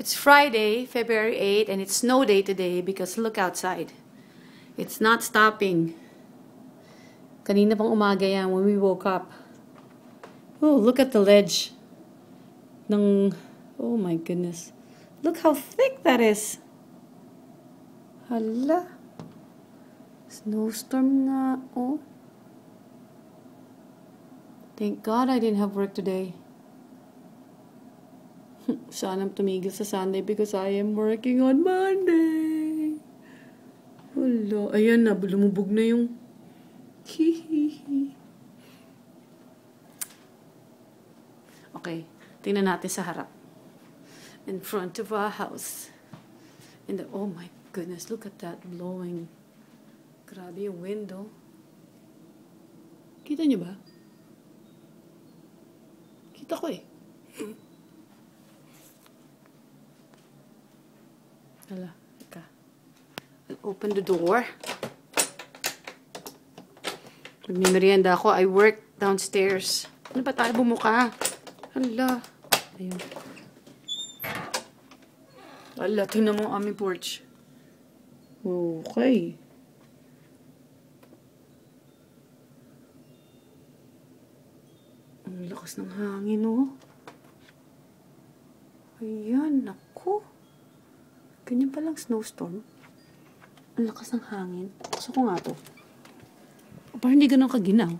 It's Friday, February 8, and it's snow day today because look outside. It's not stopping. Kanina pang umaga yan when we woke up. Oh, look at the ledge. Oh my goodness. Look how thick that is. Hala. Snowstorm nga. Oh. Thank God I didn't have work today. Sana tumigil sa Sunday because I am working on Monday. Hala. Ayan na, lumubog na yung Okay, tingnan natin sa harap. In front of our house. Oh my goodness, look at that blowing. Grabe yung window. Kita niyo ba? Kita ko eh. Hala, ika. I'll open the door. Nagmimerienda ako. I work downstairs. Ano ba tayo bumuka? Hala. Ayun. Hala, tingnan mo ang aming porch. Okay. Ang lakas ng hangin, oh. Ayan, naku. Ganyan palang snowstorm. Ang lakas ng hangin. Gusto ko nga to. Parang hindi ganun kaginaw.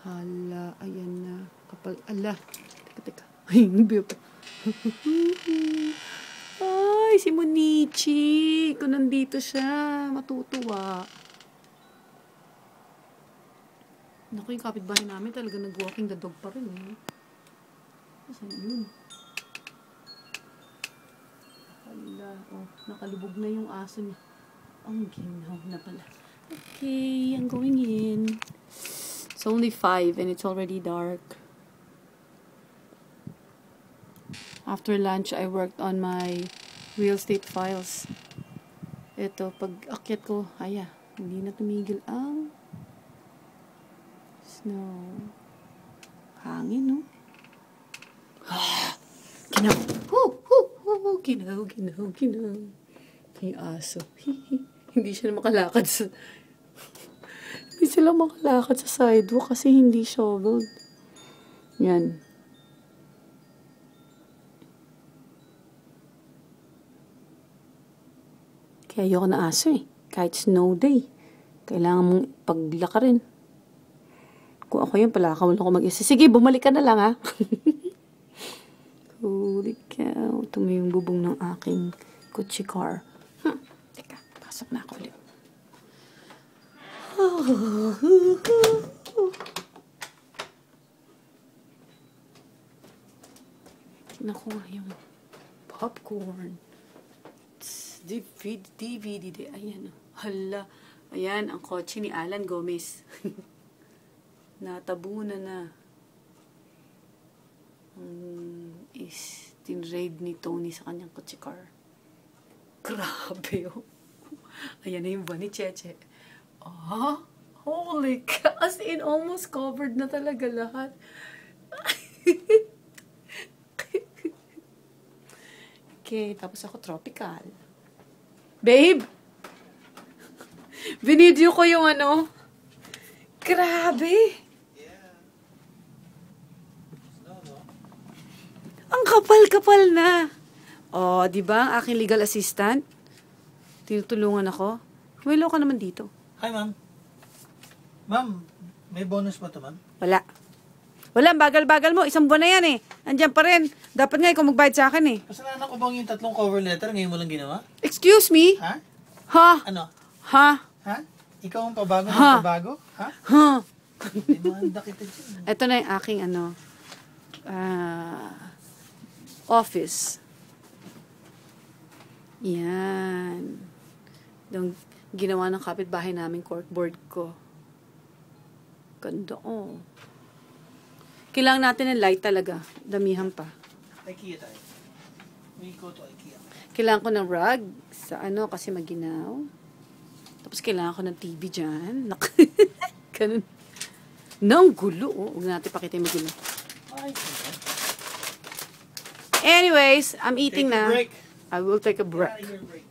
Hala, ayan na. Kapal, ala. Teka. Ay, hindi pa. Ay, si Monichi. Kung nandito siya, matutuwa. Naku, yung kapitbahay namin talaga nag-walking the dog pa rin. Eh. Saan yun? Hala, oh, nakalubog na yung aso niya. Ang ginaw na pala. Okay, I'm going in. It's only 5 and it's already dark. After lunch, I worked on my real estate files. Ito, pag akyat ko, hindi na tumigil ang snow. Hangin, no? Ginaw. Ginaw. Yung aso. Hindi siya makalakad sa... Hindi sila makalakad sa sidewalk kasi hindi shoveled. Yan. Kaya ayoko na aso eh. Kahit snow day. Kailangan mong paglakarin. Kung ako yun, palakaw ako mag-isa. Sige, bumalik ka na lang ha. Holy cow. Ito mo yung bubong ng aking kutsi car. Teka, pasok na ako ulit. Nakuha yung popcorn. DVD. Ayan. Hala. Ayan, ang kotse ni Alan Gomez. Natabunan na. Is tinraid ni Tony sa kanyang kotse car. Grabe, oh. Ayan na yung van ni Cheche. Holy cow. As in, almost covered na talaga lahat. Okay, tapos ako tropical. Babe! Binidyo ko yung ano. Grabe! Ang kapal-kapal na. Oh, di ba? Ang aking legal assistant. Tinutulungan ako. Humilo ka naman dito. Hi, ma'am. Ma'am, may bonus ba ito, ma'am? Wala. Wala, bagal-bagal mo. Isang buwan na yan eh. Andiyan pa rin. Dapat nga ikaw magbayad sa akin eh. Kasalanan ko bang yung 3 cover letter ngayon mo lang ginawa? Excuse me? Ha? Ha? Ano? Ha? Ha? Ikaw ang pabago ng pabago? Ha? Ha? Demanda kita dyan. Ito na yung aking office. Yan. Yung ginawa ng kapitbahay namin corkboard ko. Ganda, oh. Kailangan natin ng light talaga. Damihan pa. IKEA tayo. May go to IKEA. Kailangan ko ng rug sa kasi maginaw. Tapos kailangan ko ng TV dyan. Ganun. Nang gulo. Oh, huwag natin pakita yung magulo. Ay, Anyways, I'm eating take a na. break. I will take a Get break. out of here, break.